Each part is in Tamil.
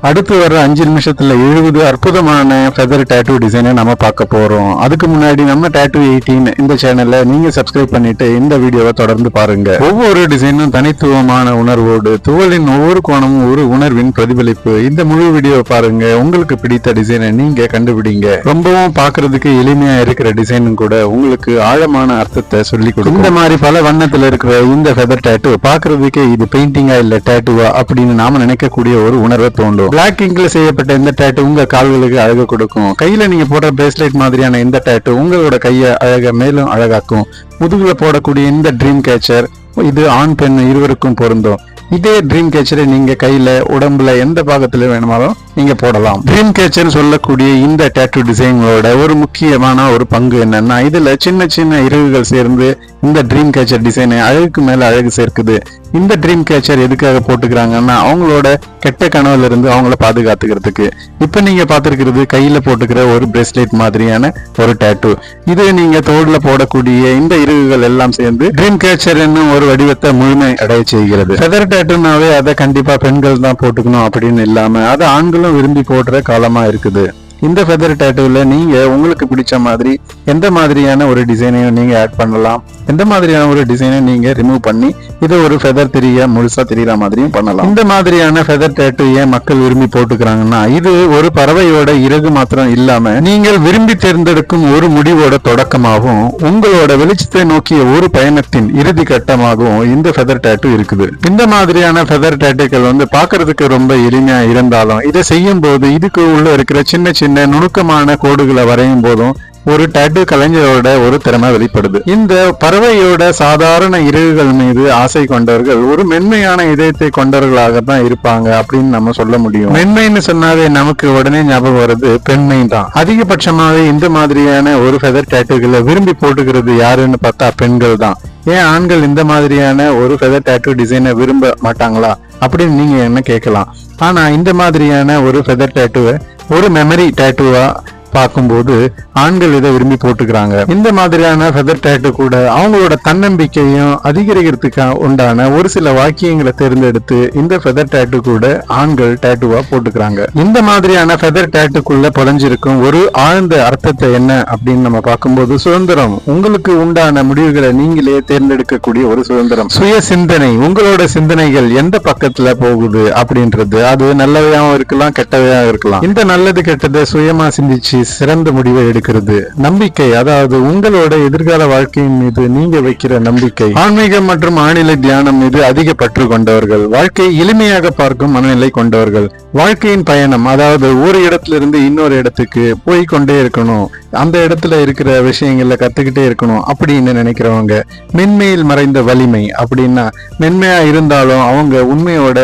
அடுத்து வர 5 நிமிஷத்துல 70 அற்புதமான ஃபெதர் டேட்டூ டிசைனை நம்ம பார்க்க போறோம். அதுக்கு முன்னாடி நம்ம Tattoo 18 இந்த சேனல்ல நீங்க சப்ஸ்கிரைப் பண்ணிட்டு இந்த வீடியோவை தொடர்ந்து பாருங்க. ஒவ்வொரு டிசைனும் தனித்துவமான உணர்வோடு, துவலின் ஒவ்வொரு கோணமும் ஒரு உணர்வின் பிரதிபலிப்பு. இந்த முழு வீடியோ பாருங்க, உங்களுக்கு பிடித்த டிசைனை நீங்க கண்டுபிடிங்க. ரொம்பவும் பாக்குறதுக்கு எளிமையா இருக்கிற டிசைனும் கூட உங்களுக்கு ஆழமான அர்த்தத்தை சொல்லி கொடுக்கும். இந்த மாதிரி பல வண்ணத்துல இருக்கிற இந்த ஃபெதர் டேட்டூ பாக்குறதுக்கு இது பெயிண்டிங்கா இல்ல டேட்டூவா அப்படின்னு நாம நினைக்கக்கூடிய ஒரு உணர்வை தோண்டும். பிளாக் இங்க்ல செய்யப்பட்ட இந்த டேட்டூ உங்க கால்களுக்கு அழகு கொடுக்கும். கையில நீங்க போடுற பிரேஸ்லெட் மாதிரியான இந்த டேட்டூ உங்களோட கையை அழக மேலும் அழகாக்கும். முதுகுல போடக்கூடிய இந்த ட்ரீம் கேச்சர் இது ஆண் பெண் இருவருக்கும் பொருந்தும். இதே ட்ரீம் கேச்சரை நீங்க கையில உடம்புல எந்த பாகத்துல வேணுமாலும் நீங்க போடலாம். ட்ரீம் கேச்சர் சொல்லக்கூடிய இந்த டேட்டூ டிசைனோட ஒரு முக்கியமான ஒரு பங்கு என்னன்னா, இதுல சின்ன சின்ன இறகுகள் சேர்ந்து இந்த ட்ரீம் கேச்சர் டிசைனை அழகுக்கு மேல அழகு சேர்க்குது. இந்த ட்ரீம் கேச்சர் எதுக்காக போட்டுக்கிறாங்கன்னா, அவங்களோட கெட்ட கனவுல இருந்து அவங்கள பாதுகாத்துக்கிறதுக்கு. இப்ப நீங்க பாத்துருக்கிறது கையில போட்டுக்கிற ஒரு பிரேஸ்லெட் மாதிரியான ஒரு டேட்டூ. இது நீங்க தோல்ல போடக்கூடிய இந்த இறகுகள் எல்லாம் சேர்ந்து ட்ரீம் கேச்சர் என்னும் ஒரு வடிவத்தை முழுமை அடைய செய்கிறது. ஃபெதர் டேட்டூனாவே அதை கண்டிப்பா பெண்கள் தான் போட்டுக்கணும் அப்படின்னு இல்லாம அதை ஆண்களும் விரும்பி போடுற காலமா இருக்குது. இந்த ஃபெதர் டேட்டூல நீங்க உங்களுக்கு பிடிச்ச மாதிரி எந்த மாதிரியான ஒரு டிசைனையும் நீங்க ஆட் பண்ணலாம். எந்த மாதிரியான ஒரு டிசைனை நீங்க ரிமூவ் பண்ணி இதை ஒரு ஃபெதர் முழுசா தெரியற மாதிரியும் பண்ணலாம். இந்த மாதிரியான ஃபெதர் டேட்டூ ஏன் மக்கள் விரும்பி போட்டுக்கிறாங்கன்னா, இது ஒரு பறவையோட இறகு மாத்திரம் இல்லாம நீங்கள் விரும்பி தேர்ந்தெடுக்கும் ஒரு முடிவோட தொடக்கமாகவும் உங்களோட வெளிச்சத்தை நோக்கிய ஒரு பயணத்தின் இறுதி கட்டமாகவும் இந்த ஃபெதர் டேட்டூ இருக்குது. இந்த மாதிரியான ஃபெதர் டேட்டூக்கள் பாக்குறதுக்கு ரொம்ப எளிமையா இருந்தாலும் இதை செய்யும் போது இதுக்கு உள்ள இருக்கிற சின்ன சின்ன நுணுக்கமான கோடுகளை வரையும் போதும் ஒரு டேட்டூ கலைஞரோட ஒரு திறமை வெளிப்படுது. இந்த பறவையோட சாதாரண இறகுகள் மீது ஆசை கொண்டவர்கள் ஒரு மென்மையான இதயத்தை கொண்டவர்களாக தான் இருப்பாங்க அப்படின்னு நம்ம சொல்ல முடியும். மென்மைன்னு சொன்னாவே நமக்கு உடனே ஞாபகம் வருது பெண்மை தான். அதிகபட்சமாவே இந்த மாதிரியான ஒரு ஃபெதர் டேட்டூகளை விரும்பி போட்டுக்கிறது யாருன்னு பார்த்தா பெண்கள் தான். ஏன் ஆண்கள் இந்த மாதிரியான ஒரு ஃபெதர் டேட்டூ டிசைனை விரும்ப மாட்டாங்களா அப்படின்னு நீங்க என்ன கேட்கலாம். ஆனா இந்த மாதிரியான ஒரு ஃபெதர் டேட்டூவை ஒரு மெமரி டேட்டூவா பார்க்கும்போது ஆண்கள் இதை விரும்பி போட்டுக்கிறாங்க. இந்த மாதிரியான ஃபெதர் டேட்டூ கூட அவங்களோட தன்னம்பிக்கையும் அதிகரிக்கிறதுக்கு உண்டான ஒரு சில வாக்கியங்களை தேர்ந்தெடுத்து இந்த ஃபெதர் டேட்டூ கூட ஆண்கள் டேட்டூவா போட்டுக்கிறாங்க. இந்த மாதிரியான ஃபெதர் டேட்டூக்குள்ள புதைஞ்சிருக்கும் ஒரு ஆழ்ந்த அர்த்தத்தை என்ன அப்படின்னு நம்ம பார்க்கும்போது, சுதந்திரம், உங்களுக்கு உண்டான முடிவுகளை நீங்களே தேர்ந்தெடுக்கக்கூடிய ஒரு சுதந்திரம், சுய சிந்தனை, உங்களோட சிந்தனைகள் எந்த பக்கத்துல போகுது அப்படின்றது. அது நல்லவையாவும் இருக்கலாம், கெட்டவையாவும் இருக்கலாம். இந்த நல்லது கெட்டதை சுயமா சிந்திச்சு சிறந்த முடிவை எடுக்கிறது. நம்பிக்கை, அதாவது உங்களோட எதிர்கால வாழ்க்கையின் மீது நீங்க வைக்கிற நம்பிக்கை. ஆன்மீகம் மற்றும் ஆழ்நிலை தியானம் மீது அதிக பற்று கொண்டவர்கள், வாழ்க்கை எளிமையாக பார்க்கும் மனநிலை கொண்டவர்கள், வாழ்க்கையின் பயணம், அதாவது ஒரு இடத்துல இருந்து இன்னொரு இடத்துக்கு போய்கொண்டே இருக்கணும், அந்த இடத்துல இருக்கிற விஷயங்கள்ல கத்துக்கிட்டே இருக்கணும் அப்படின்னு நினைக்கிறவங்க. மென்மையில் மறைந்த வலிமை அப்படின்னா, மென்மையா இருந்தாலும் அவங்க உண்மையோட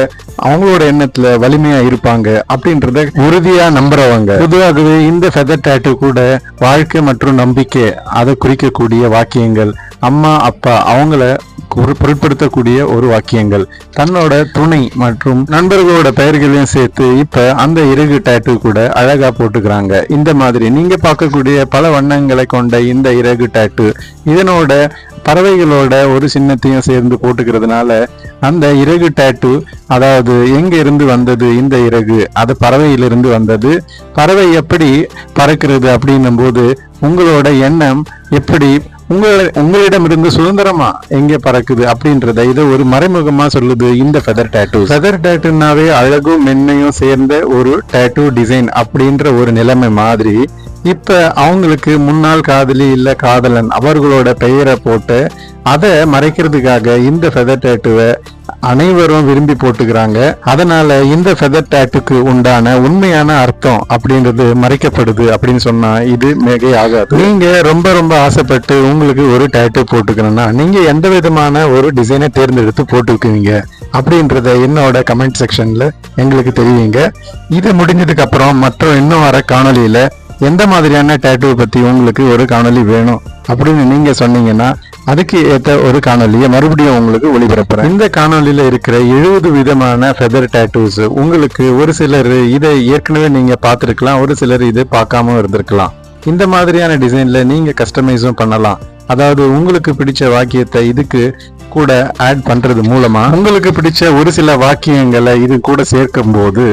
அவங்களோட எண்ணத்துல வலிமையா இருப்பாங்க அப்படின்றத உறுதியா நம்புறவங்க. பொதுவாகவே இந்த ஃபெதர் டேட்டூ கூட வாழ்க்கை மற்றும் நம்பிக்கை அதை குறிக்கக்கூடிய வாக்கியங்கள், அம்மா அப்பா அவங்கள பொருட்படுத்தக்கூடிய ஒரு வாக்கியங்கள், தன்னோட துணை மற்றும் நண்பர்களோட பெயர்களையும் சேர்த்து இப்ப அந்த இறகு டேட்டூ கூட அழகா போட்டுக்கிறாங்க. இந்த மாதிரி நீங்க பார்க்கக்கூடிய பல வண்ணங்களை கொண்ட இந்த இறகு டேட்டூ இதனோட பறவைகளோட ஒரு சின்னத்தையும் சேர்ந்து போட்டுக்கிறதுனால அந்த இறகு டேட்டூ, அதாவது எங்க இருந்து வந்தது இந்த இறகு, அது பறவையிலிருந்து வந்தது. பறவை எப்படி பறக்கிறது அப்படின்னும் போது உங்களோட எண்ணம் எப்படி உங்களிடமிருந்து சுதந்திரமா எங்க பறக்குது அப்படின்றத இது ஒரு மறைமுகமா சொல்லுது இந்த ஃபெதர் டேட்டூ. ஃபெதர் டேட்டூனாவே அழகும் மென்மையும் சேர்ந்த ஒரு டேட்டூ டிசைன் அப்படின்ற ஒரு நிலைமை மாதிரி இப்ப அவங்களுக்கு முன்னாள் காதலி இல்ல காதலன் அவர்களோட பெயரை போட்டு அதை மறைக்கிறதுக்காக இந்த ஃபெதர் டேட்டூவை அனைவரும் விரும்பி போட்டுக்கிறாங்க. அதனால இந்த ஃபெதர் டேட்டூக்கு உண்டான உண்மையான அர்த்தம் அப்படின்றது மறைக்கப்படுது அப்படின்னு சொன்னா இது மிகை ஆகாது. நீங்க ரொம்ப ரொம்ப ஆசைப்பட்டு உங்களுக்கு ஒரு டேட்டூ போட்டுக்கணும்னா நீங்க எந்த விதமான ஒரு டிசைனை தேர்ந்தெடுத்து போட்டுக்குவீங்க அப்படின்றத என்னோட கமெண்ட் செக்ஷன்ல எங்களுக்கு தெரிவிங்க. இது முடிஞ்சதுக்கு அப்புறம் மற்றும் இன்னும் வர காணொலியில எந்த மாதிரியான டேட்டூ பத்தி உங்களுக்கு ஒரு காணொலி வேணும் அப்படின்னு நீங்க சொன்னீங்கன்னா அதுக்கு ஏற்ற ஒரு காணொலியை மறுபடியும் உங்களுக்கு ஒளிபரப்புறேன். இந்த காணொலியில இருக்கிற 70 விதமான ஃபெதர் டேட்டூஸ் உங்களுக்கு ஒரு சிலர் இதை ஏற்கனவே நீங்க பார்த்திருக்கலாம், ஒரு சிலர் இதை பார்க்காம இருந்திருக்கலாம். இந்த மாதிரியான டிசைன்ல நீங்க கஸ்டமைஸும் பண்ணலாம். அதாவது உங்களுக்கு பிடிச்ச வாக்கியத்தை இதுக்கு கூட ஆட் பண்றது மூலமா உங்களுக்கு பிடிச்ச ஒரு சில வாக்கியங்களை இது கூட சேர்க்கும் போது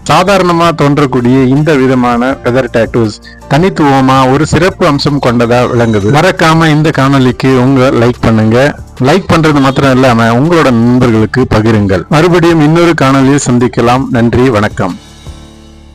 சாதாரணமா தோன்றக்கூடிய இந்த விதமான ஃபெதர் டாட்டூஸ் தனித்துவமா ஒரு சிறப்பு அம்சம் கொண்டதா விளங்குது. மறக்காம இந்த காணொலிக்கு உங்க லைக் பண்ணுங்க. லைக் பண்றது மாத்திரம் இல்லாம உங்களோட நண்பர்களுக்கு பகிருங்கள். மறுபடியும் இன்னொரு காணொலியில் சந்திக்கலாம். நன்றி, வணக்கம்.